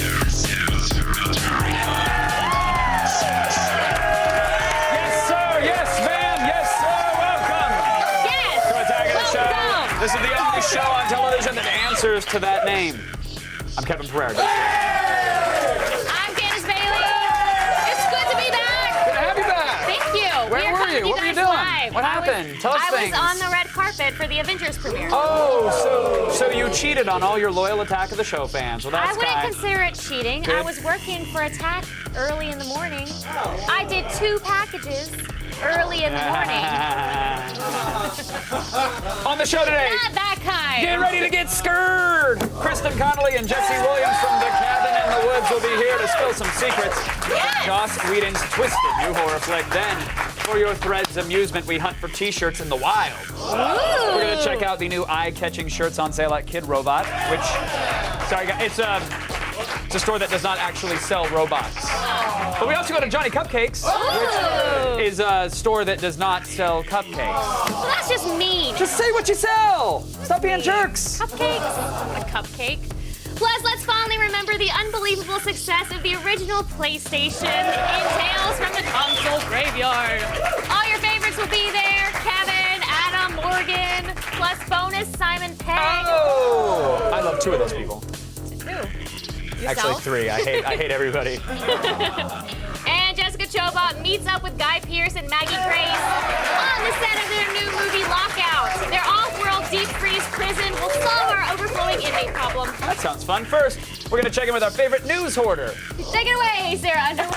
Yes, sir. Yes, ma'am. Yes, sir. Welcome. Yes! To Attack of the Show. Welcome. This is the only show on television that answers to that name. I'm Kevin Pereira. I'm Candace Bailey. It's good to be back. Good to have you back. Thank you. Where we are were coming you? to What were you guys doing? live. What happened? Tell us things. I was on the red carpet for the Avengers premiere. Oh, so you cheated on all your loyal Attack of the Show fans. Well, I that's wouldn't kind. consider it cheating. Good. I was working for Attack early in the morning. I did 2 packages early in the morning. On the show today, Not that kind. get ready to get scared. Kristen Connolly and Jesse Williams from The Cabin in the Woods will be here to spill some secrets. Yes. Joss Whedon's twisted new horror flick. Then, for your Threads amusement, we hunt for T-shirts in the wild. Ooh. We're gonna check out the new eye-catching shirts on sale at Kid Robot, which, sorry guys, it's a store that does not actually sell robots. But we also go to Johnny Cupcakes, Ooh. which is a store that does not sell cupcakes. Well, that's just mean. Just say what you sell. Stop being jerks. Cupcakes. A cupcake. Plus, let's finally remember the unbelievable success of the original PlayStation in Tales from the Console Graveyard. All your favorites will be there. Kevin, Adam, Morgan, plus bonus Simon Pegg. Oh, I love 2 of those people. Who? Actually, Yourself? 3. I hate everybody. And Jessica Chobot meets up with Guy Pearce and Maggie Grace on the set of their new movie Lockout. Their off-world deep freeze prison will solve our overflowing inmate problem. That sounds fun. First, we're gonna check in with our favorite news hoarder. Take it away, Sarah Underwood.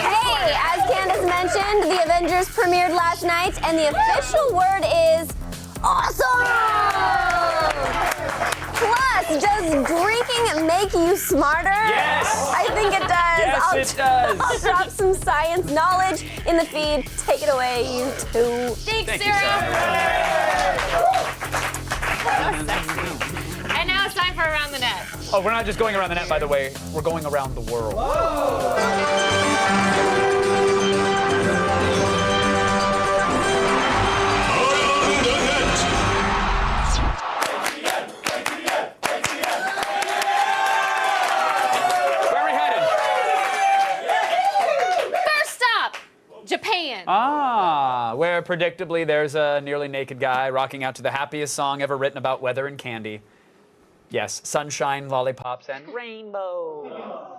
Hey, as Candace mentioned, the Avengers premiered last night, and the official word is awesome! Plus, does drinking make you smarter? Yes! I think it does. Yes, it does. I'll drop some science knowledge in the feed. Take it away, you two. Thanks, Thank you, Sarah. Sarah. And now it's time for Around the Net. Oh, we're not just going around the net, by the way. We're going around the world. Where are we headed? First stop, Japan. Ah, where predictably there's a nearly naked guy rocking out to the happiest song ever written about weather and candy. Yes, sunshine, lollipops, and rainbow.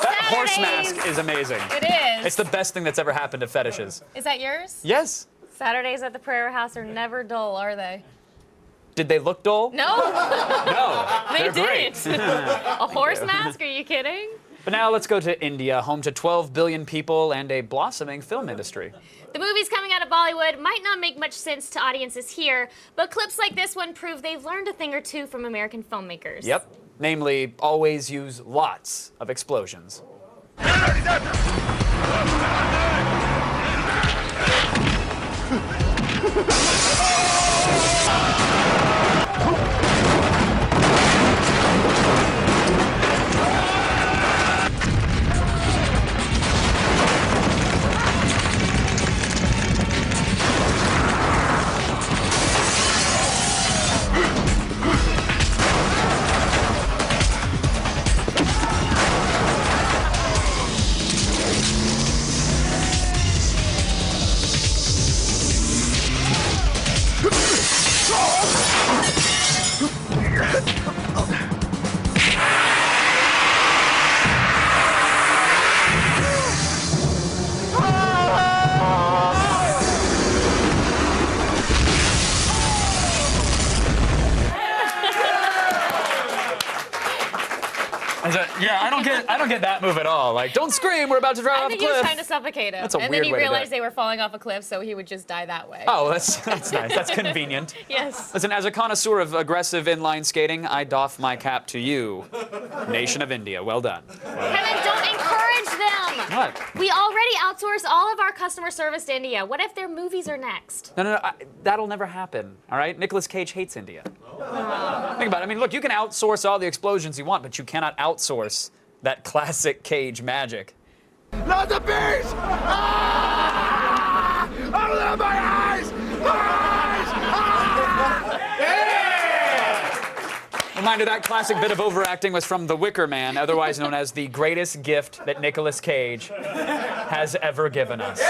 That horse Saturdays. mask is amazing. It is. It's the best thing that's ever happened to fetishes. Is that yours? Yes. Saturdays at the Pereira House are never dull, are they? Did they look dull? No, No. they They're great. didn't. A horse mask? Are you kidding? But now let's go to India, home to 12 billion people and a blossoming film industry. The movies coming out of Bollywood might not make much sense to audiences here, but clips like this one prove they've learned a thing or two from American filmmakers. Yep. Namely, always use lots of explosions. Yeah, I don't get that move at all. Like, don't scream, we're about to drive I off a think he was cliff. trying to suffocate him. That's a and weird then he way to do realized it. they were falling off a cliff, so he would just die that way. Oh, that's nice. That's convenient. Yes. Listen, as a connoisseur of aggressive inline skating, I doff my cap to you, nation of India. Well done. Kevin, don't encourage Tim! What? We already outsource all of our customer service to India. What if their movies are next? No, that'll never happen, all right? Nicolas Cage hates India. Think about it. I mean, look, you can outsource all the explosions you want, but you cannot outsource that classic Cage magic. Not the beast! Ah! Open up my eyes! Eyes! Ah! Reminder, that classic bit of overacting was from The Wicker Man, otherwise known as the greatest gift that Nicolas Cage has ever given us.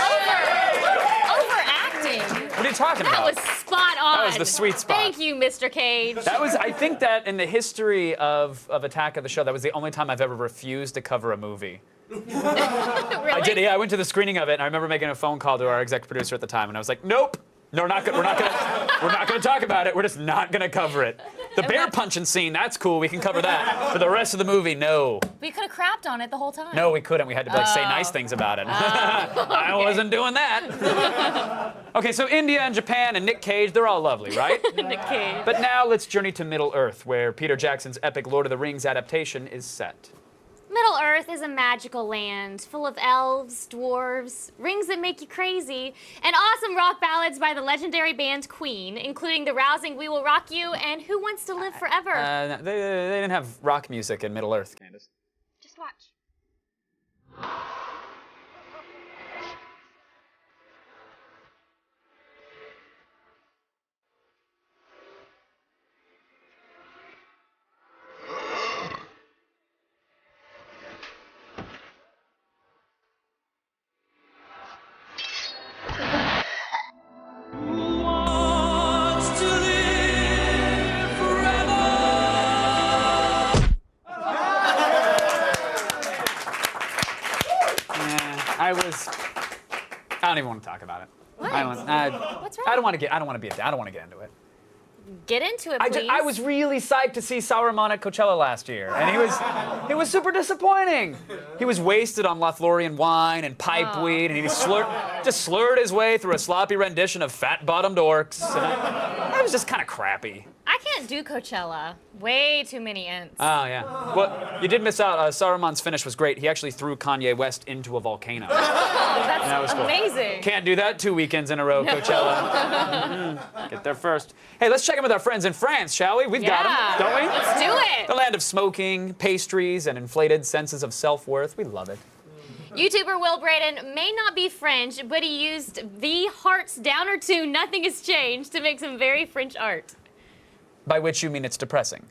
Overacting? What are you talking That about? was spot on. That was the sweet spot. Thank you, Mr. Cage. That was, I think that in the history of Attack of the Show, that was the only time I've ever refused to cover a movie. Really? I did, yeah, I went to the screening of it, and I remember making a phone call to our exec producer at the time, and I was like, nope, no, we're not gonna talk about it. We're just not gonna cover it. The bear punching scene, that's cool, we can cover that. For the rest of the movie, no. We could have crapped on it the whole time. No, we couldn't. We had to say nice things about it. I wasn't doing that. Okay, so India and Japan and Nick Cage, they're all lovely, right? Nick Cage. But now let's journey to Middle Earth, where Peter Jackson's epic Lord of the Rings adaptation is set. Middle Earth is a magical land full of elves, dwarves, rings that make you crazy, and awesome rock ballads by the legendary band Queen, including the rousing We Will Rock You and Who Wants to Live Forever. They didn't have rock music in Middle Earth, Candace. Just watch. I don't even want to talk about it. What? What's wrong? I don't want to get into it. Get into it, please. I was really psyched to see Saruman at Coachella last year, and he was super disappointing. He was wasted on Lothlorien wine and pipe weed, and he just slurred his way through a sloppy rendition of Fat Bottomed Orcs. And it was just kind of crappy. I can't do Coachella. Way too many ents. Oh, yeah. Well, you did miss out. Saruman's finish was great. He actually threw Kanye West into a volcano. That's that was cool. amazing. Can't do that 2 weekends in a row, Coachella. Get there first. Hey, let's check in with our friends in France, shall we? We've got them, don't we? Let's do it. The land of smoking, pastries, and inflated senses of self-worth. We love it. YouTuber Will Braden may not be French, but he used the Hearts Downer tune Nothing Has Changed to make some very French art. By which you mean it's depressing.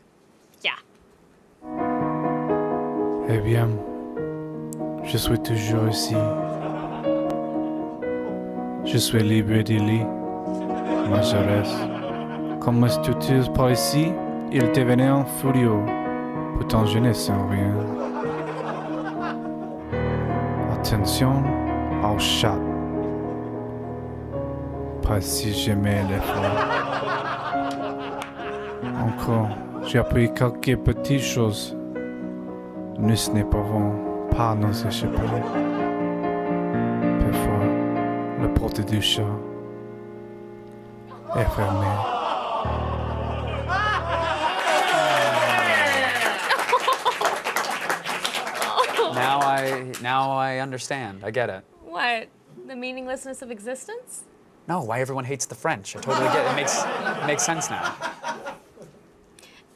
Yeah. Eh bien, je suis toujours ici. Je suis libre du lit, Majoret. Comme tu es par ici, il devenait furieux. Pourtant je ne sens rien. Attention au chat. Pas si j'aimais les fleurs. Encore, j'ai appris quelques petites choses. Nous ne pouvons pas nous échapper. Parfois, la porte du chat est fermée. Now I understand. I get it. What? The meaninglessness of existence? No, why everyone hates the French. I totally get it. It makes sense now.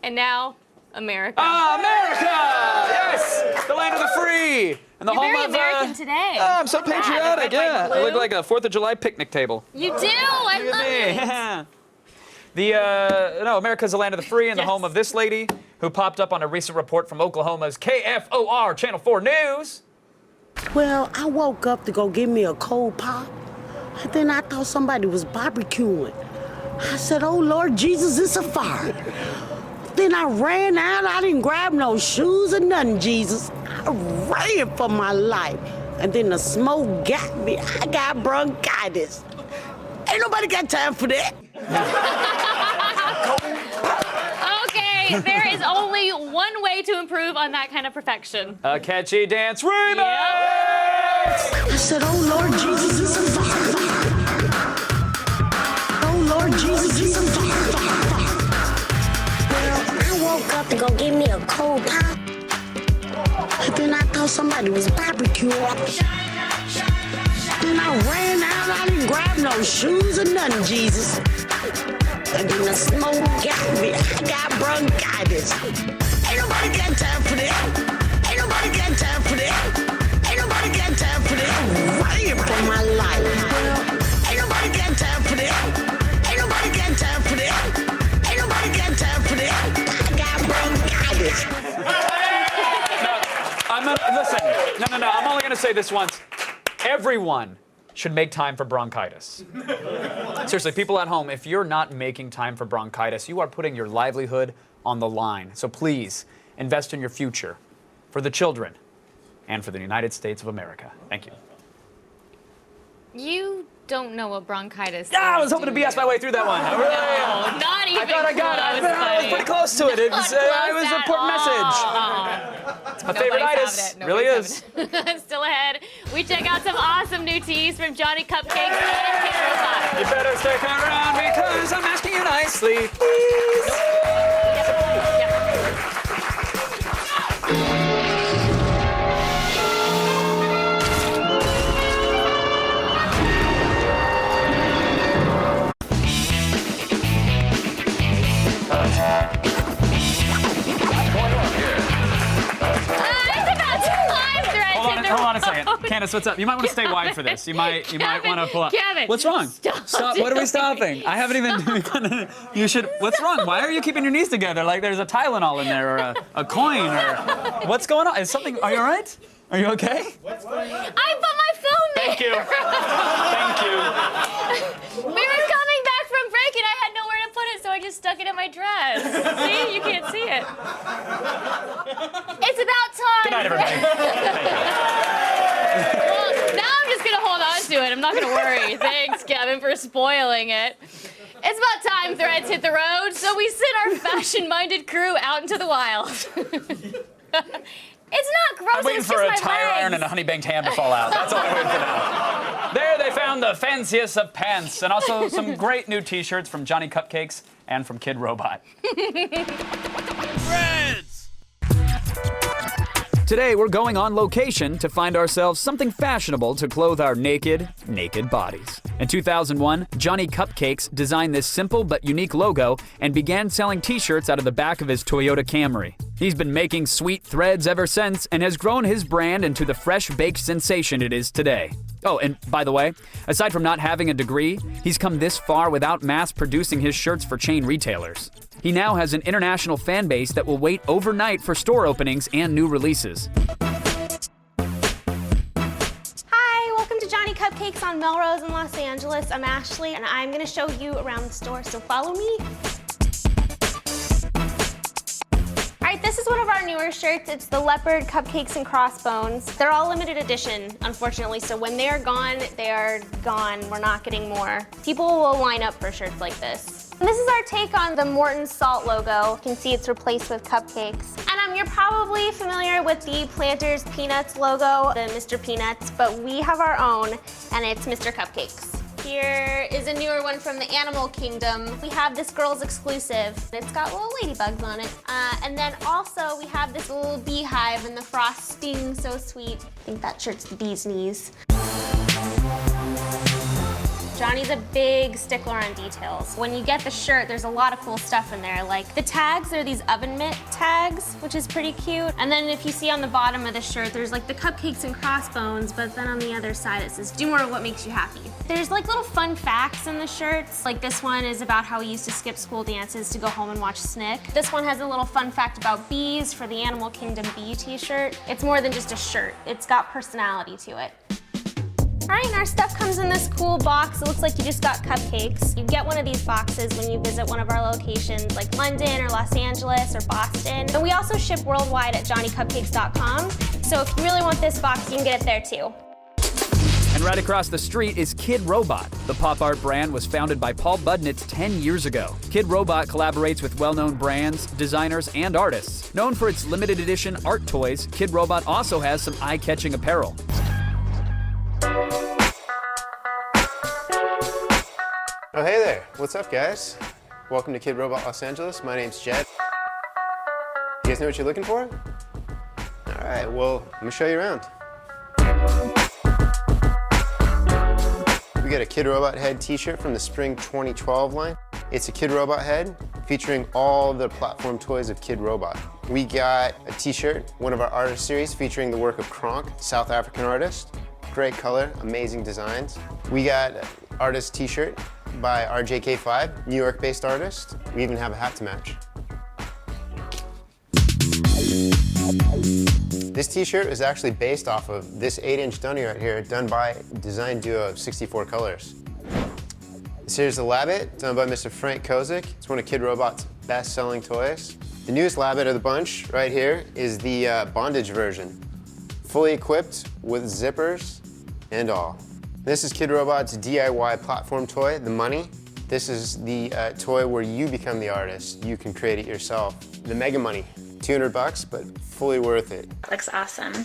And now, America. Ah, America! Yes! The land of the free! And the You're home very of American today. Oh, I'm so Look at that. patriotic, Red, white, yeah. I blue. look like a 4th of July picnic table. You do! I love it. America's the land of the free and the Yes. home of this lady who popped up on a recent report from Oklahoma's KFOR Channel 4 News. Well, I woke up to go get me a cold pop, and then I thought somebody was barbecuing. I said, oh, Lord Jesus, it's a fire. Then I ran out. I didn't grab no shoes or nothing, Jesus. I ran for my life. And then the smoke got me. I got bronchitis. Ain't nobody got time for that. Okay, there is only one way to improve on that kind of perfection. A catchy dance remix! I said, oh, Lord Jesus, it's a fire. Oh, Lord Jesus, it's a fire. Well, I woke up to go get me a cold pop. And then I thought somebody was barbecuing. Then I ran out, I didn't grab no shoes or nothing, Jesus. And then the smoke got me. I got bronchitis. Ain't nobody got time for that. Ain't nobody got time for that. Ain't nobody got time for that. Running for my life. Ain't nobody got time for that. Ain't nobody got time for that. Ain't nobody got time for that. I got bronchitis. Listen, no. I'm only going to say this once. Everyone should make time for bronchitis. Seriously, people at home, if you're not making time for bronchitis, you are putting your livelihood on the line. So please, invest in your future, for the children, and for the United States of America. Thank you. You don't know what bronchitis is. I was hoping to BS my way through that one. No, not even I thought I got it. I was pretty close to it. It was an important message. It's my favorite itis. Really is. Still ahead, we check out some awesome new teas from Johnny Cupcakes and Kid Robot. You better stick around because I'm asking you nicely, please. Hold on a second. Candace, what's up? You might want to stay wide for this. You might want to pull up. Kevin, what's wrong? Stop. What are we stopping? I haven't even. You should. What's wrong? Why are you keeping your knees together like there's a Tylenol in there or a coin or what's going on? Is something? Are you all right? Are you okay? I put my phone there. Thank you. Thank you. We were coming back from break and I had nowhere to put it, so I just stuck it in my dress. See? You can't see it. It's about time. Good night, everybody. Well, now I'm just going to hold on to it. I'm not going to worry. Thanks, Kevin, for spoiling it. It's about time threads hit the road, so we send our fashion-minded crew out into the wild. It's not gross. I'm waiting for a tire iron and a honey baked ham to fall out. That's all I'm waiting for now. There they found the fanciest of pants and also some great new t-shirts from Johnny Cupcakes and from Kid Robot. Friends! Today we're going on location to find ourselves something fashionable to clothe our naked bodies. In 2001, Johnny Cupcakes designed this simple but unique logo and began selling t-shirts out of the back of his Toyota Camry. He's been making sweet threads ever since and has grown his brand into the fresh-baked sensation it is today. Oh, and by the way, aside from not having a degree, he's come this far without mass-producing his shirts for chain retailers. He now has an international fan base that will wait overnight for store openings and new releases. Hi, welcome to Johnny Cupcakes on Melrose in Los Angeles. I'm Ashley, and I'm gonna show you around the store, so follow me. All right, this is one of our newer shirts. It's the Leopard Cupcakes and Crossbones. They're all limited edition, unfortunately, so when they are gone, they are gone. We're not getting more. People will line up for shirts like this. And this is our take on the Morton Salt logo. You can see it's replaced with cupcakes. And you're probably familiar with the Planters Peanuts logo, the Mr. Peanuts, but we have our own, and it's Mr. Cupcakes. Here is a newer one from the Animal Kingdom. We have this girl's exclusive. It's got little ladybugs on it. And then also we have this little beehive and the frosting, so sweet. I think that shirt's the bee's knees. Johnny's a big stickler on details. When you get the shirt, there's a lot of cool stuff in there. Like the tags are these oven mitt tags, which is pretty cute. And then if you see on the bottom of the shirt, there's like the Cupcakes and Crossbones, but then on the other side it says, do more of what makes you happy. There's like little fun facts in the shirts. Like this one is about how we used to skip school dances to go home and watch Snick. This one has a little fun fact about bees for the Animal Kingdom bee t-shirt. It's more than just a shirt. It's got personality to it. All right, and our stuff comes in this cool box. It looks like you just got cupcakes. You get one of these boxes when you visit one of our locations like London or Los Angeles or Boston. And we also ship worldwide at johnnycupcakes.com. So if you really want this box, you can get it there too. And right across the street is Kid Robot. The pop art brand was founded by Paul Budnitz 10 years ago. Kid Robot collaborates with well-known brands, designers, and artists. Known for its limited edition art toys, Kid Robot also has some eye-catching apparel. Oh, hey there. What's up, guys? Welcome to Kid Robot Los Angeles. My name's Jed. You guys know what you're looking for? All right, well, let me show you around. We got a Kid Robot Head t-shirt from the Spring 2012 line. It's a Kid Robot Head featuring all the platform toys of Kid Robot. We got a t-shirt, one of our artist series featuring the work of Kronk, South African artist. Great color, amazing designs. We got an artist t-shirt by RJK5, New York-based artist. We even have a hat to match. This t-shirt is actually based off of this 8-inch dunny right here, done by Design Duo of 64 colors. This here's the Labbit, done by Mr. Frank Kozik. It's one of Kid Robot's best-selling toys. The newest Labbit of the bunch right here is the bondage version, fully equipped with zippers and all. This is Kid Robot's DIY platform toy, the Money. This is the toy where you become the artist. You can create it yourself. The Mega Money, $200, but fully worth it. Looks awesome.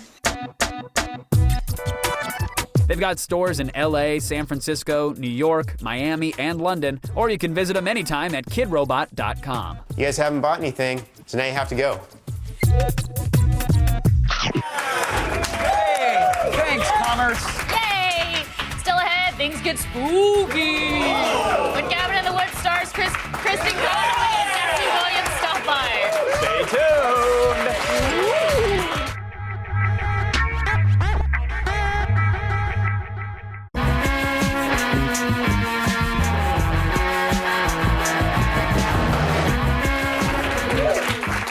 They've got stores in LA, San Francisco, New York, Miami, and London, or you can visit them anytime at kidrobot.com. You guys haven't bought anything, so now you have to go. Hey, thanks, Commerce. Yay! Still ahead, things get spooky. When Cabin in the Woods stars Kristen Connolly and Jesse Williams stop by. Stay tuned.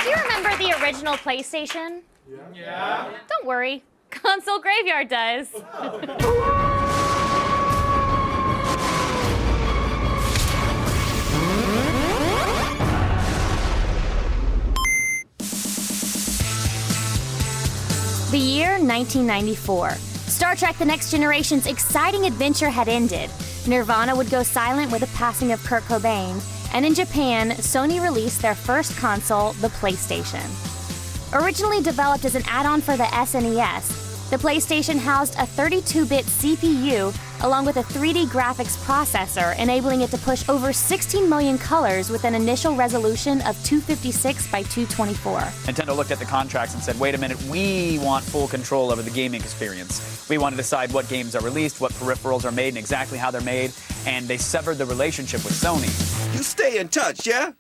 Do you remember the original PlayStation? Yeah. Don't worry, Console Graveyard does. The year 1994. Star Trek The Next Generation's exciting adventure had ended. Nirvana would go silent with the passing of Kurt Cobain, and in Japan, Sony released their first console, the PlayStation. Originally developed as an add-on for the SNES, the PlayStation housed a 32-bit CPU along with a 3D graphics processor, enabling it to push over 16 million colors with an initial resolution of 256 by 224. Nintendo looked at the contracts and said, wait a minute, we want full control over the gaming experience. We want to decide what games are released, what peripherals are made, and exactly how they're made, and they severed the relationship with Sony. You stay in touch, yeah?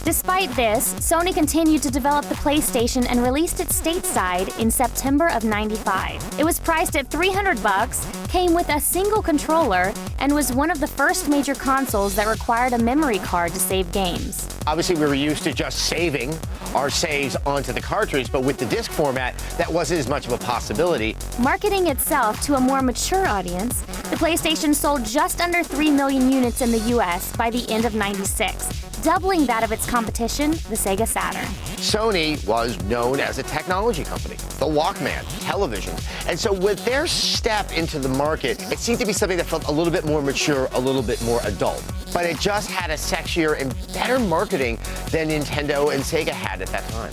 Despite this, Sony continued to develop the PlayStation and released it stateside in September of '95. It was priced at $300, came with a single controller, and was one of the first major consoles that required a memory card to save games. Obviously, we were used to just saving our saves onto the cartridge, but with the disc format, that wasn't as much of a possibility. Marketing itself to a more mature audience, the PlayStation sold just under 3 million units in the US by the end of '96, doubling that of its competition, the Sega Saturn. Sony was known as a technology company, the Walkman, television. And so with their step into the market, it seemed to be something that felt a little bit more mature, a little bit more adult. But it just had a sexier and better marketing than Nintendo and Sega had at that time.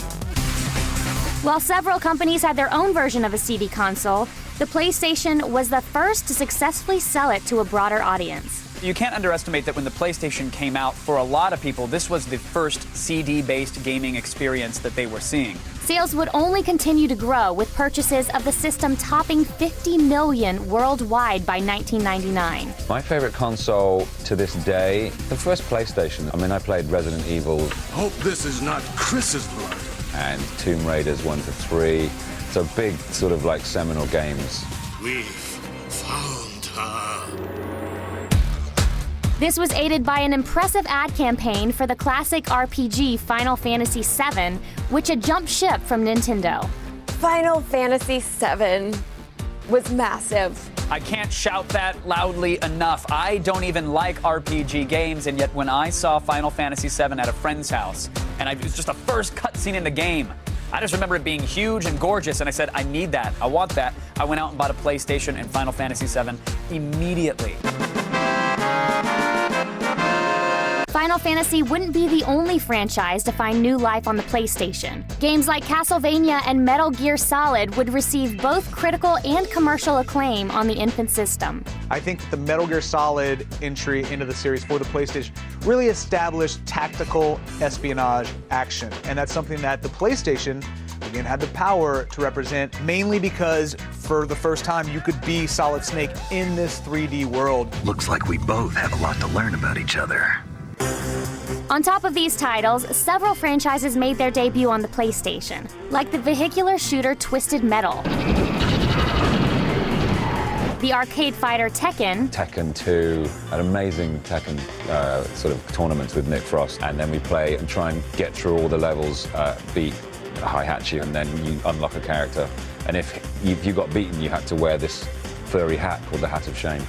While several companies had their own version of a CD console, the PlayStation was the first to successfully sell it to a broader audience. You can't underestimate that when the PlayStation came out, for a lot of people, this was the first CD-based gaming experience that they were seeing. Sales would only continue to grow, with purchases of the system topping 50 million worldwide by 1999. My favorite console to this day, the first PlayStation. I mean, I played Resident Evil. Hope this is not Chris's blood. And Tomb Raiders 1 to 3. So big, sort of like seminal games. We've found her. This was aided by an impressive ad campaign for the classic RPG Final Fantasy VII, which had jumped ship from Nintendo. Final Fantasy VII was massive. I can't shout that loudly enough. I don't even like RPG games, and yet when I saw Final Fantasy VII at a friend's house, and it was just the first cutscene in the game, I just remember it being huge and gorgeous, and I said, I need that. I want that. I went out and bought a PlayStation and Final Fantasy VII immediately. Final Fantasy wouldn't be the only franchise to find new life on the PlayStation. Games like Castlevania and Metal Gear Solid would receive both critical and commercial acclaim on the infant system. I think the Metal Gear Solid entry into the series for the PlayStation really established tactical espionage action, and that's something that the PlayStation again had the power to represent, mainly because for the first time you could be Solid Snake in this 3D world. Looks like we both have a lot to learn about each other. On top of these titles, several franchises made their debut on the PlayStation, like the vehicular shooter Twisted Metal, the arcade fighter Tekken, Tekken 2, an amazing Tekken sort of tournaments with Nick Frost, and then we play and try and get through all the levels, beat Heihachi, and then you unlock a character. And if you got beaten, you had to wear this furry hat called the Hat of Shame.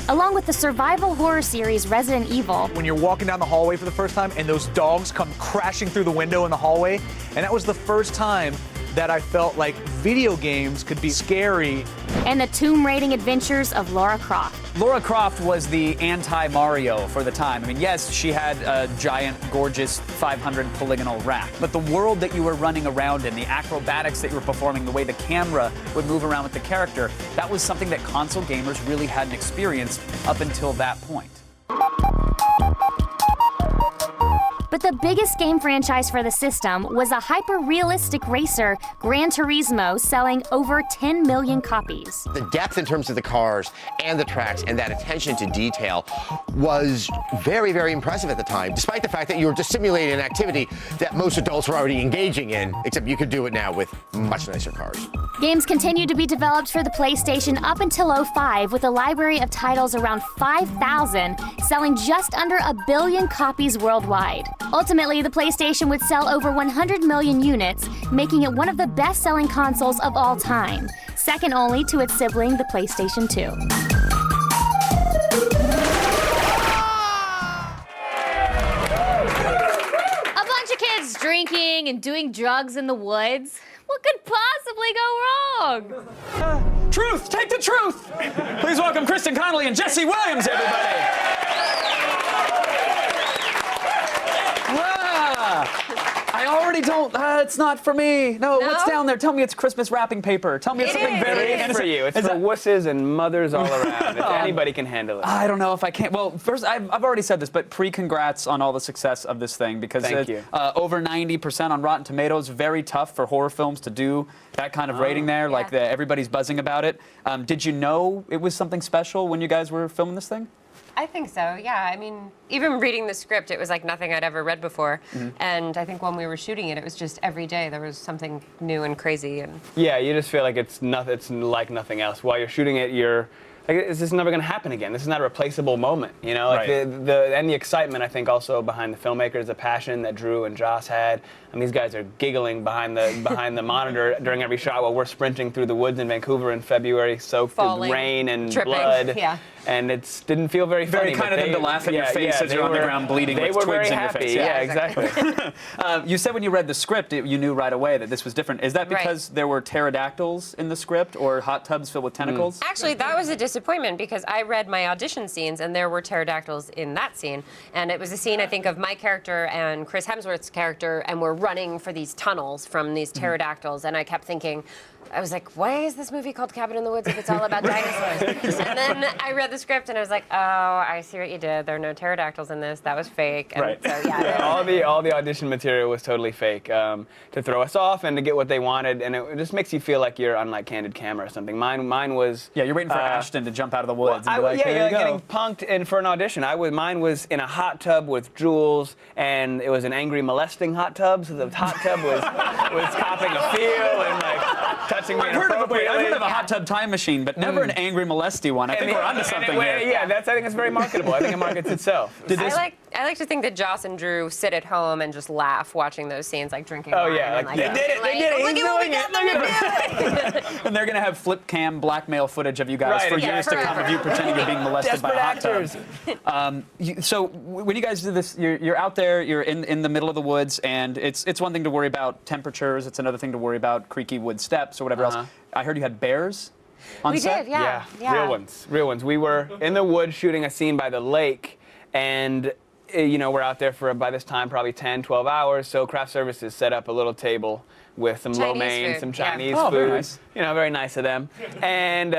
along with the survival horror series Resident Evil. When you're walking down the hallway for the first time and those dogs come crashing through the window in the hallway, and that was the first time that I felt like video games could be scary. And the tomb raiding adventures of Lara Croft. Lara Croft was the anti-Mario for the time. I mean, yes, she had a giant, gorgeous 500 polygonal rack, but the world that you were running around in, the acrobatics that you were performing, the way the camera would move around with the character, that was something that console gamers really hadn't experienced up until that point. But the biggest game franchise for the system was a hyper-realistic racer, Gran Turismo, selling over 10 million copies. The depth in terms of the cars and the tracks and that attention to detail was very, very impressive at the time, despite the fact that you were just simulating an activity that most adults were already engaging in, except you could do it now with much nicer cars. Games continued to be developed for the PlayStation up until '05 with a library of titles around 5,000, selling just under 1 billion copies worldwide. Ultimately, the PlayStation would sell over 100 million units, making it one of the best-selling consoles of all time, second only to its sibling, the PlayStation 2. A bunch of kids drinking and doing drugs in the woods. What could possibly go wrong? Truth! Take the truth! Please welcome Kristen Connolly and Jesse Williams, everybody! I already don't, it's not for me. No, what's down there? Tell me it's Christmas wrapping paper. Tell me it's something very innocent. It's for you. It's for wusses and mothers all around. Anybody can handle it. I don't know if I can. Well, first, I've already said this, but pre-congrats on all the success of this thing, because Thank you. Over 90% on Rotten Tomatoes, very tough for horror films to do that kind of rating there, like everybody's buzzing about it. Did you know it was something special when you guys were filming this thing? I think so, yeah. I mean, even reading the script, it was like nothing I'd ever read before. And I think when we were shooting it, it was just every day there was something new and crazy. And yeah, you just feel like it's like nothing else. While you're shooting it, you're like, is this never going to happen again? This is not a replaceable moment, you know? Like and the excitement, I think, also behind the filmmakers, the passion that Drew and Joss had. And these guys are giggling behind the monitor during every shot while we're sprinting through the woods in Vancouver in February, soaked with rain and tripping. blood. Yeah. And it didn't feel very funny. Very kind of them to laugh in your face as you're on the ground bleeding with twigs in your face. Yeah, exactly. You said when you read the script, you knew right away that this was different. Is that because there were pterodactyls in the script or hot tubs filled with tentacles? Actually, that was a disappointment because I read my audition scenes and there were pterodactyls in that scene. And it was a scene, I think, of my character and Chris Hemsworth's character, and we're running for these tunnels from these pterodactyls. And I kept thinking, I was like, why is this movie called Cabin in the Woods if it's all about dinosaurs? And then I read the script and I was like, oh, I see what you did. There are no pterodactyls in this. That was fake. And so, all the audition material was totally fake to throw us off and to get what they wanted. And it just makes you feel like you're on like Candid Camera or something. Mine was... Yeah, you're waiting for Ashton to jump out of the woods and be like, you're getting punked and for an audition. Mine was in a hot tub with Jules, and it was an angry molesting hot tub. So the hot tub was copping a feel and like touching me inappropriately. I've heard of a hot tub time machine, but never an angry molesty one. I think we're onto something here. Yeah, I think it's very marketable. I think it markets itself. I like to think that Joss and Drew sit at home and just laugh watching those scenes, like drinking wine. They did it. They did it. Look at what we got them to do. And they're going to have flip cam blackmail footage of you guys for years to come of you pretending you're being molested by a hot tub. So when you guys do this, you're out there, you're in the middle of the woods, and it's one thing to worry about temperatures. It's another thing to worry about creaky wood steps or whatever else. I heard you had bears on set? We did, yeah. Real ones. We were in the woods shooting a scene by the lake, and we're out there for, by this time, probably 10, 12 hours. So craft services set up a little table with some lo Chinese mein, food, some yeah. Chinese Oh, food. very nice. Very nice of them. And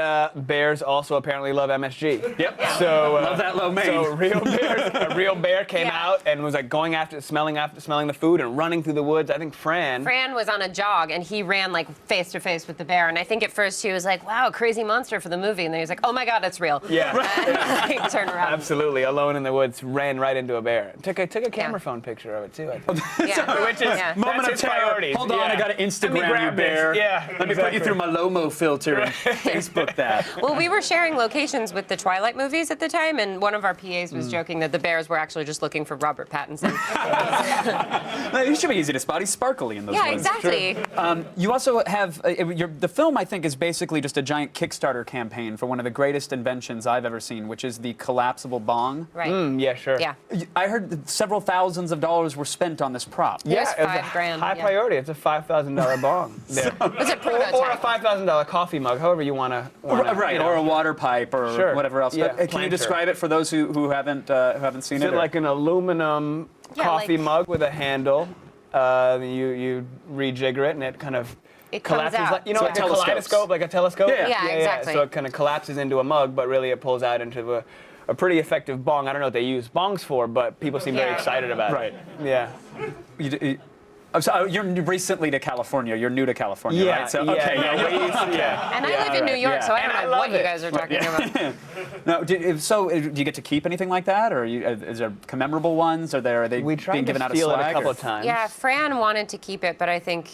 bears also apparently love MSG. Yep. So love that lo mein. So a real bear came out and was like going after, smelling the food and running through the woods. I think Fran was on a jog and he ran like face to face with the bear. And I think at first he was like, "Wow, crazy monster for the movie," and then he was like, "Oh my God, that's real." Yeah. And like, turned around. Absolutely, alone in the woods, ran right into a bear. Took a camera phone picture of it too. I think. Yeah. Which is Moment that's of his terror. priorities. Hold on, Yeah. I got to Instagram you, grab this. bear. Yeah, Let me put you through my Lomo filter and Facebook that. Well, we were sharing locations with the Twilight movies at the time, and one of our PAs was joking that the bears were actually just looking for Robert Pattinson. He should be easy to spot. He's sparkly in those Yeah, ones. exactly. You also have the film. I think is basically just a giant Kickstarter campaign for one of the greatest inventions I've ever seen, which is the collapsible bong. Right. Yeah, sure. Yeah. I heard that several thousands of dollars were spent on this prop. It was it was a $5,000. high yeah. priority. It's a $5,000 bong. It's a prototype. Or a $5,000 coffee mug, however you want to. Right, or a water pipe or Sure. whatever else. Yeah, But, can you planter. describe it for those who haven't seen Is it? it like an aluminum Yeah, coffee like- mug with a handle? You rejigger it and it kind of It comes collapses, out. like, So like a telescopes. kaleidoscope, like a telescope. Yeah, exactly. So it kind of collapses into a mug, but really it pulls out into a pretty effective bong. I don't know what they use bongs for, but people seem very Yeah. excited about Right. it. Yeah. So you're recently to California. You're new to California, Yeah, right? So, yeah, okay, yeah. And I live in New York, so I don't know what you guys are talking about. No, do you get to keep anything like that, or is there commemorable ones? Are they We tried being to given out as steal it swag? a couple or- of times. Yeah, Fran wanted to keep it, but I think,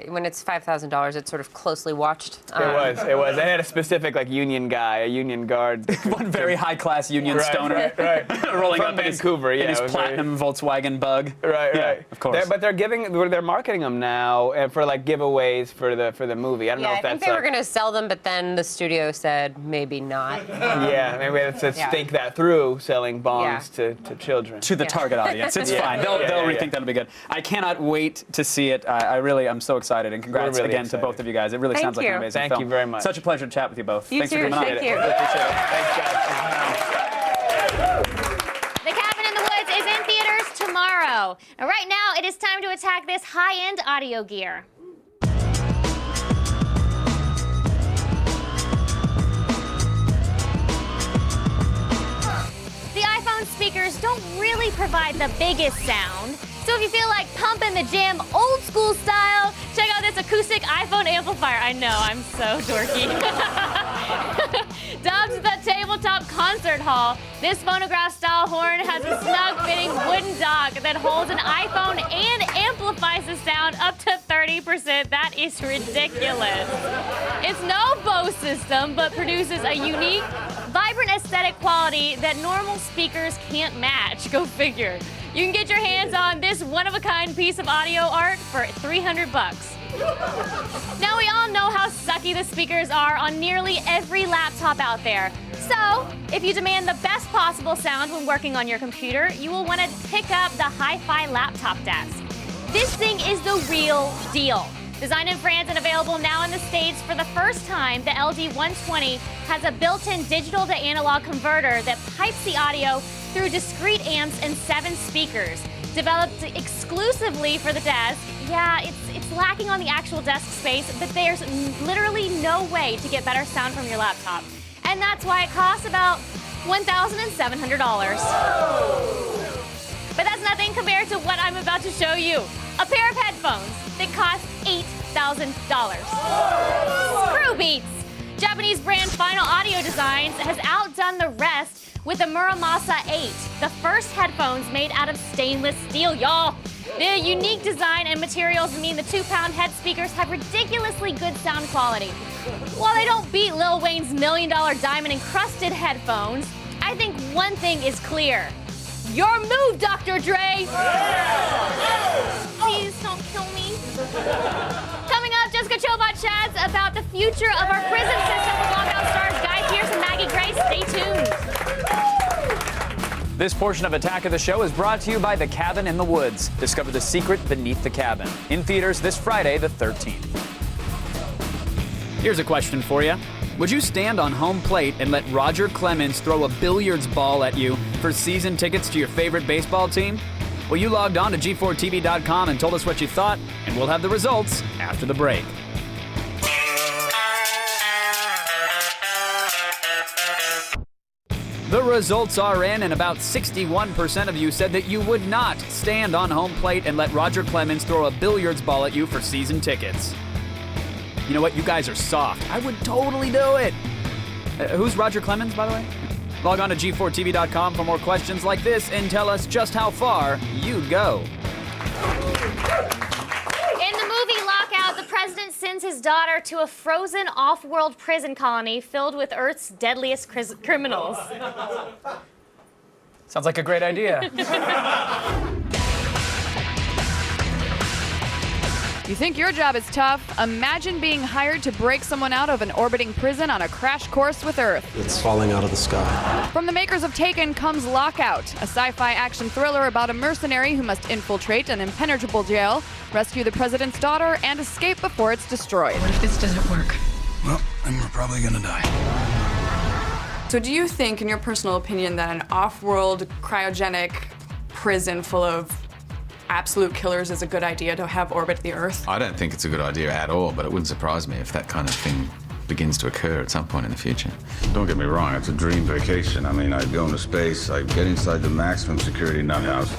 when it's $5,000, it's sort of closely watched. It was. They had a specific Union guy, a Union guard. One very high-class Union Right, stoner, right. rolling From up in his Vancouver, in his it was very- platinum Volkswagen Bug. Right, Yeah, right. of course. But they're marketing them now for like giveaways for the movie. I don't know Yeah, if I think that's they were going to sell them, but then the studio said maybe not. Yeah, maybe let's Yeah. think that through, selling bongs to children. To the target audience. It's fine. They'll rethink that'll be good. I cannot wait to see it. I'm so excited. And congrats We're really again excited. to both of you guys. It really Thank sounds like an you. amazing Thank film. you very much. Such a pleasure to chat with you both. You Thanks too. for coming on. Thank you. Really appreciate it. Thanks, guys. The Cabin in the Woods is in theaters tomorrow. And right now, it is time to attack this high-end audio gear. The iPhone speakers don't really provide the biggest sound. So if you feel like pumping the gym old school style, check out this acoustic iPhone amplifier. I know, I'm so dorky. Dubbed the Tabletop Concert Hall, this phonograph-style horn has a snug-fitting wooden dock that holds an iPhone and amplifies the sound up to 30%. That is ridiculous. It's no Bose system, but produces a unique, vibrant aesthetic quality that normal speakers can't match. Go figure. You can get your hands on this one-of-a-kind piece of audio art for $300. Now, we all know how sucky the speakers are on nearly every laptop out there. So, if you demand the best possible sound when working on your computer, you will want to pick up the Hi-Fi Laptop Desk. This thing is the real deal. Designed in France and available now in the States for the first time, the LD120 has a built-in digital to analog converter that pipes the audio through discrete amps and 7 speakers. Developed exclusively for the desk, it's lacking on the actual desk space, but there's literally no way to get better sound from your laptop. And that's why it costs about $1,700. But that's nothing compared to what I'm about to show you. A pair of headphones that cost $8,000. Screw Beats! Japanese brand Final Audio Designs has outdone the rest with the Muramasa 8, the first headphones made out of stainless steel, y'all. The unique design and materials mean the 2-pound head speakers have ridiculously good sound quality. While they don't beat Lil Wayne's $1 million diamond-encrusted headphones, I think one thing is clear. Your move, Dr. Dre! Please don't kill me. Coming up, Jessica Chobot chats about the future of our prison system with Lockout stars Guy Pearce and Maggie Grace. Stay tuned. This portion of Attack of the Show is brought to you by The Cabin in the Woods. Discover the secret beneath the cabin. In theaters this Friday, the 13th. Here's a question for you. Would you stand on home plate and let Roger Clemens throw a billiards ball at you for season tickets to your favorite baseball team? Well, you logged on to G4TV.com and told us what you thought, and we'll have the results after the break. The results are in, and about 61% of you said that you would not stand on home plate and let Roger Clemens throw a billiards ball at you for season tickets. You know what? You guys are soft. I would totally do it. Who's Roger Clemens, by the way? Log on to G4TV.com for more questions like this and tell us just how far you'd go. In the movie Lockout, the president sends his daughter to a frozen off-world prison colony filled with Earth's deadliest criminals. Sounds like a great idea. You think your job is tough? Imagine being hired to break someone out of an orbiting prison on a crash course with Earth. It's falling out of the sky. From the makers of Taken comes Lockout, a sci-fi action thriller about a mercenary who must infiltrate an impenetrable jail, rescue the president's daughter, and escape before it's destroyed. What if this doesn't work? Well, then we're probably gonna die. So do you think, in your personal opinion, that an off-world cryogenic prison full of absolute killers is a good idea to have orbit the Earth? I don't think it's a good idea at all, but it wouldn't surprise me if that kind of thing begins to occur at some point in the future. Don't get me wrong, it's a dream vacation. I mean, I'd go into space, I'd get inside the maximum security nut house.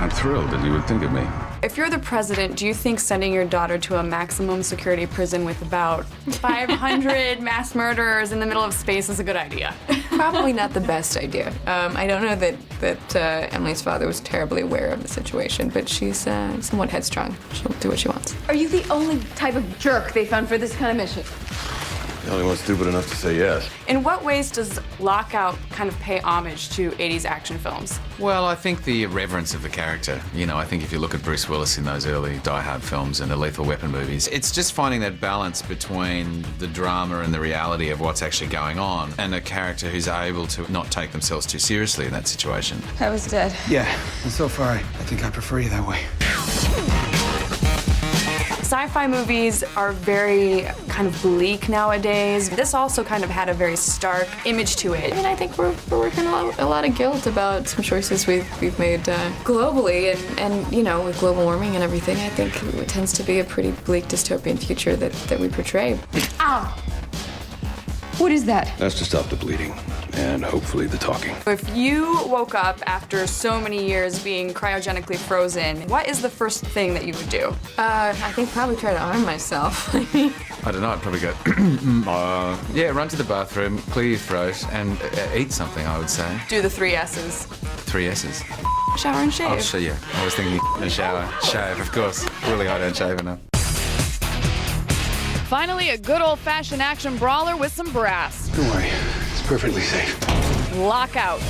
I'm thrilled that you would think of me. If you're the president, do you think sending your daughter to a maximum security prison with about 500 mass murderers in the middle of space is a good idea? Probably not the best idea. I don't know that Emily's father was terribly aware of the situation, but she's somewhat headstrong. She'll do what she wants. Are you the only type of jerk they found for this kind of mission? The only one stupid enough to say yes. In what ways does Lockout kind of pay homage to 80s action films? Well, I think the irreverence of the character. You know, I think if you look at Bruce Willis in those early Die Hard films and the Lethal Weapon movies, it's just finding that balance between the drama and the reality of what's actually going on, and a character who's able to not take themselves too seriously in that situation. I was dead. Yeah, and so far, I think I prefer you that way. Sci-fi movies are very kind of bleak nowadays. This also kind of had a very stark image to it. I mean, I think we're working a lot of guilt about some choices we've made globally, and you know, with global warming and everything, I think it tends to be a pretty bleak dystopian future that we portray. Ow! What is that? That's to stop the bleeding, and hopefully the talking. If you woke up after so many years being cryogenically frozen, what is the first thing that you would do? I think probably try to arm myself. I don't know, I'd probably go, yeah, run to the bathroom, clear your throat, and eat something, I would say. Do the 3 S's. 3 S's. Shower and shave. Oh, yeah. I was thinking shower, shave, of course. Really, I don't shave enough. Finally, a good old-fashioned action brawler with some brass. Don't worry, it's perfectly safe. Lockout.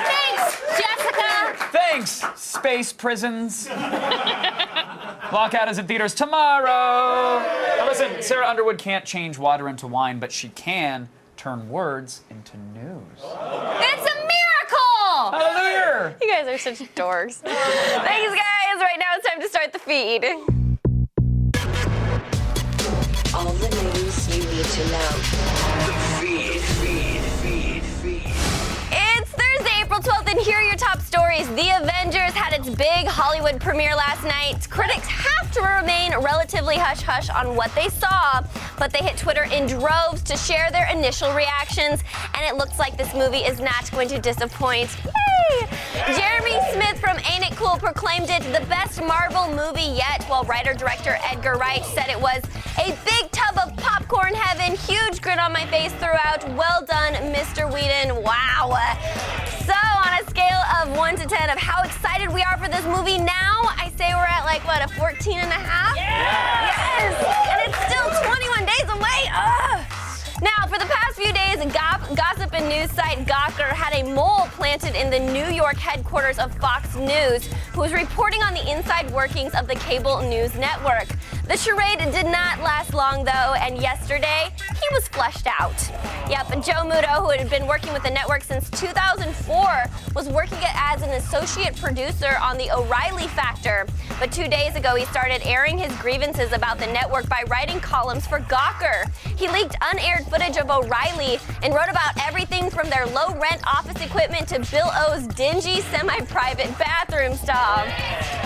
Thanks, Jessica! Thanks, space prisons. Lockout is in theaters tomorrow. Now listen, Sarah Underwood can't change water into wine, but she can turn words into news. It's a miracle! Hallelujah! You guys are such dorks. Thanks, guys. Right now it's time to start the feed. All the news you need to know. The feed. It's Thursday, April 12th, and here are your top stories. The Avengers had its big Hollywood premiere last night. Critics have to remain relatively hush-hush on what they saw, but they hit Twitter in droves to share their initial reactions, and it looks like this movie is not going to disappoint. Yay! Jeremy Smith from Ain't It Cool proclaimed it the best Marvel movie yet, while writer-director Edgar Wright said it was a big tub of popcorn heaven, huge grin on my face throughout. Well done, Mr. Whedon. Wow. So on a scale of 1 to 10 of how excited we are for this movie now, I say we're at like, what, a 14 and a half? Yeah! Yes! And it's still 21 days away. Ugh. Now, for the past few days, gossip and news site Gawker had a mole planted in the New York headquarters of Fox News. who was reporting on the inside workings of the cable news network. The charade did not last long, though, and yesterday, he was fleshed out. Yep, Joe Muto, who had been working with the network since 2004, was working as an associate producer on The O'Reilly Factor. But 2 days ago, he started airing his grievances about the network by writing columns for Gawker. He leaked unaired footage of O'Reilly and wrote about everything from their low-rent office equipment to Bill O's dingy, semi-private bathroom stall.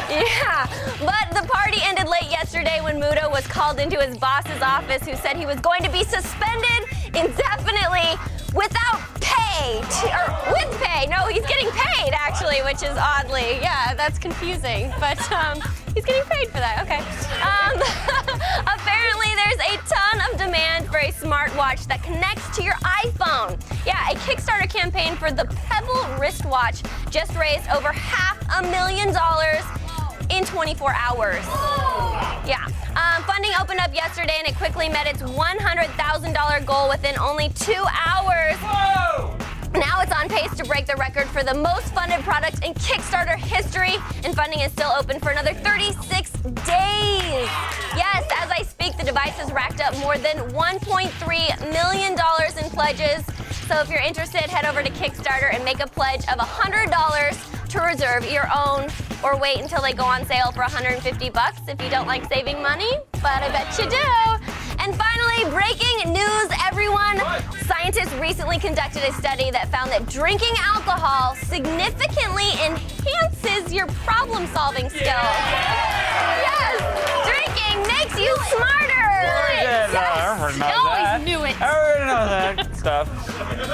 Yeah, but the party ended late yesterday when Muto was called into his boss's office, who said he was going to be suspended indefinitely without pay. Or with pay. No, he's getting paid, actually, which is oddly, yeah, that's confusing. But he's getting paid for that, okay. Apparently, there's a ton of demand for a smartwatch that connects to your iPhone. Yeah, a Kickstarter campaign for the Pebble wristwatch just raised over $500,000 in 24 hours. Yeah. Funding opened up yesterday and it quickly met its $100,000 goal within only 2 hours. Whoa! Now it's on pace to break the record for the most funded product in Kickstarter history, and funding is still open for another 36 days. Yes, as I speak, the device has racked up more than $1.3 million in pledges. So if you're interested, head over to Kickstarter and make a pledge of $100 to reserve your own, or wait until they go on sale for $150 if you don't like saving money, but I bet you do. And finally, breaking news, everyone. What? Scientists recently conducted a study that found that drinking alcohol significantly enhances your problem-solving skills. Yes, drinking makes you smarter. Yes. I always knew it. I already know that stuff.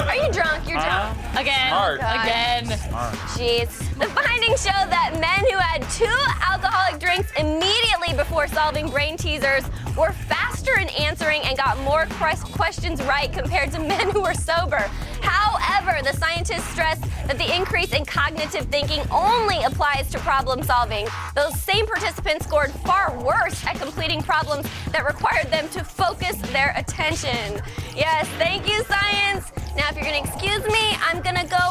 Are you drunk? You're drunk. Again. Smart. Again. Smart. Jeez. The findings show that men who had 2 alcoholic drinks immediately before solving brain teasers were faster in answering and got more questions right compared to men who were sober. However, the scientists stress that the increase in cognitive thinking only applies to problem solving. Those same participants scored far worse at completing problems that required them to focus their attention. Yes, thank you, science. Now, if you're gonna excuse me, I'm gonna go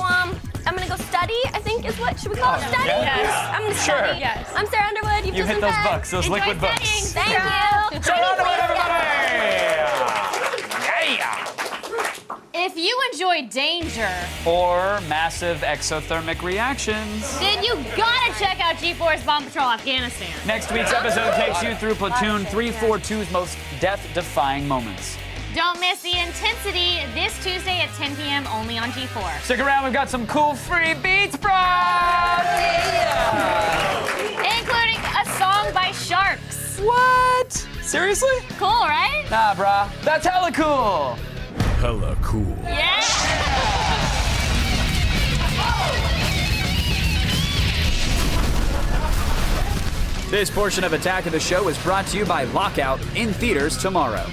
study, I think is what, should we call it study? Yes. I'm gonna Sure. study. Yes. I'm Sarah Underwood. You hit those books, those Enjoy liquid books. studying. Thank you. Sarah Underwood, everybody! Yeah! If you enjoy danger, Or massive exothermic reactions. then you gotta check out G-Force Bomb Patrol Afghanistan. Next week's episode takes you through Platoon 342's most death-defying moments. Don't miss the intensity this Tuesday at 10 p.m. only on G4. Stick around, we've got some cool free beats, bro! Including a song by Sharks. What? Seriously? Cool, right? Nah, brah. That's hella cool. Hella cool. Yeah. This portion of Attack of the Show is brought to you by Lockout, in theaters tomorrow.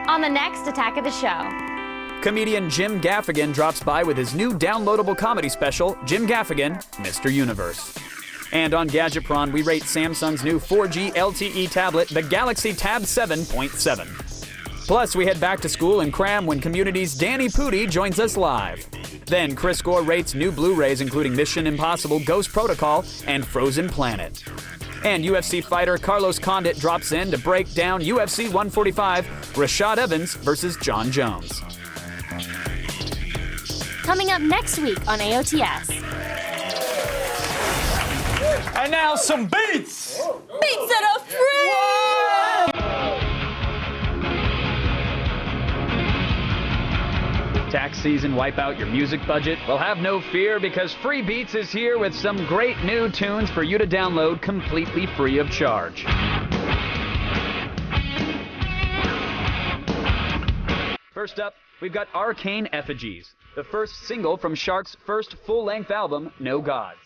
On the next Attack of the Show. Comedian Jim Gaffigan drops by with his new downloadable comedy special, Jim Gaffigan, Mr. Universe. And on Gadgetron, we rate Samsung's new 4G LTE tablet, the Galaxy Tab 7.7. Plus, we head back to school and cram when Community's Danny Pudi joins us live. Then, Chris Gore rates new Blu-rays including Mission Impossible, Ghost Protocol, and Frozen Planet. And UFC fighter Carlos Condit drops in to break down UFC 145, Rashad Evans versus John Jones. Coming up next week on AOTS. And now some beats! Beats that are free! Tax season wipe out your music budget? Well, have no fear, because Free Beats is here with some great new tunes for you to download completely free of charge. First up, we've got Arcane Effigies, the first single from Shark's first full-length album, No Gods.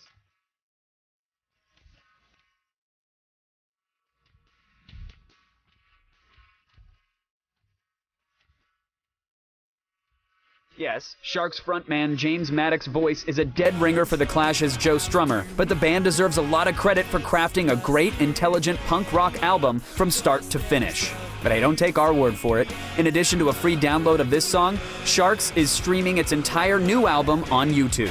Yes, Shark's frontman James Maddox's voice is a dead ringer for The Clash's Joe Strummer, but the band deserves a lot of credit for crafting a great, intelligent punk rock album from start to finish. But hey, don't take our word for it. In addition to a free download of this song, Sharks is streaming its entire new album on YouTube.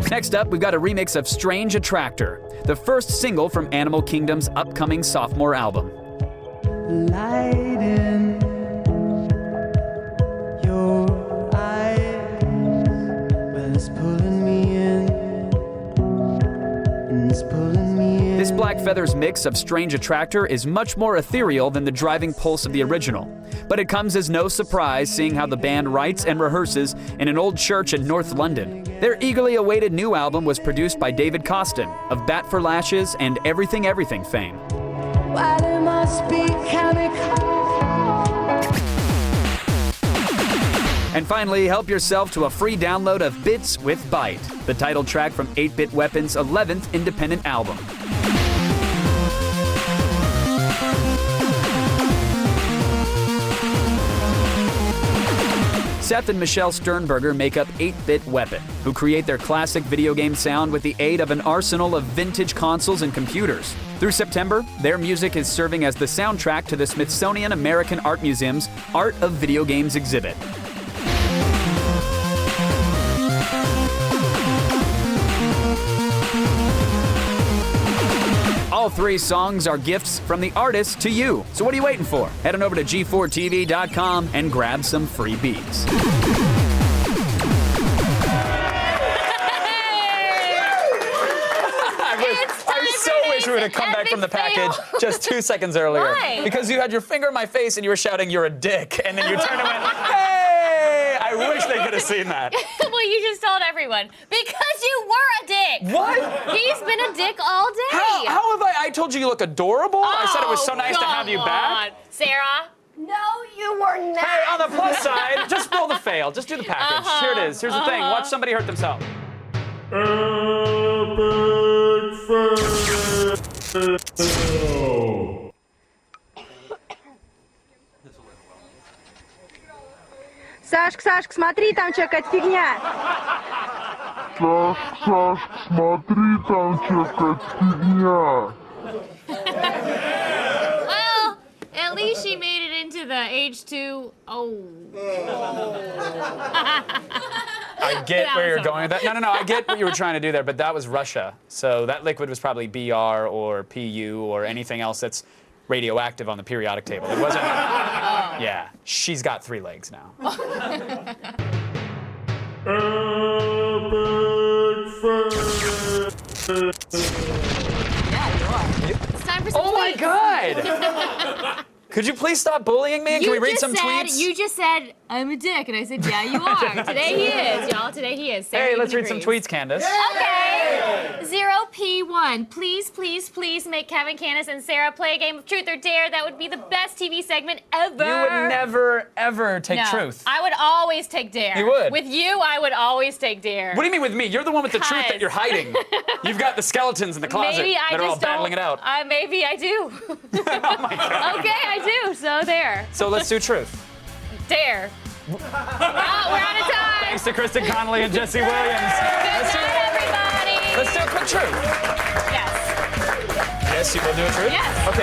Next up, we've got a remix of Strange Attractor, the first single from Animal Kingdom's upcoming sophomore album. Light in your eyes, well, it's pulling me in, and it's pulling me in. This Black Feathers mix of Strange Attractor is much more ethereal than the driving pulse of the original. But it comes as no surprise seeing how the band writes and rehearses in an old church in North London. Their eagerly awaited new album was produced by David Costin of Bat for Lashes and Everything Everything fame. While it must be chemical. And finally, help yourself to a free download of Bits with Bite, the title track from 8-Bit Weapon's 11th independent album. Seth and Michelle Sternberger make up 8-Bit Weapon, who create their classic video game sound with the aid of an arsenal of vintage consoles and computers. Through September, their music is serving as the soundtrack to the Smithsonian American Art Museum's Art of Video Games exhibit. All 3 songs are gifts from the artist to you. So what are you waiting for? Head on over to g4tv.com and grab some free beats. I so wish we would have come back from the package just 2 seconds earlier. Why? Because you had your finger in my face and you were shouting, "You're a dick," and then you turned and went, "Hey!" I wish they could have seen that. Well, you just told everyone. Because you were a dick. What? He's been a dick all day. How have I told you you look adorable? I said it was so nice to have you back. Sarah? No, you were not. Hey, on the plus side, just roll the fail. Just do the package. Here it is. Here's the thing. Watch somebody hurt themselves. Сашка, Сашка, смотри, там что, какая-то фигня. Сашка, смотри, там что, какая-то фигня. Well, at least she made it into the H2O. I get where you're going with that. No, I get what you were trying to do there, but that was Russia. So that liquid was probably BR or PU or anything else that's radioactive on the periodic table. It wasn't. Yeah, she's got 3 legs now. It's time for some Oh my tweets. God! Could you please stop bullying me? And can we read some tweets? You just said, I'm a dick, and I said, yeah, you are. Today he is, y'all. Today he is. Sarah Hey, even let's read some agrees. tweets, Candace. Okay. 0P1. Please, please, please make Kevin, Candace, and Sarah play a game of Truth or Dare. That would be the best TV segment ever. You would never, ever take No, truth. I would always take Dare. You would? With you, I would always take Dare. What do you mean with me? You're the one with the truth that you're hiding. You've got the skeletons in the closet Maybe I that are all just don't. battling it out. Maybe I do. Oh my God. Okay, I do. So there. So let's do truth. Dare. We're out of time. Thanks to Kristen Connolly and Jesse Williams. Everybody. Let's do a quick truth. Yes. Yes, you will do a truth? Yes. Okay.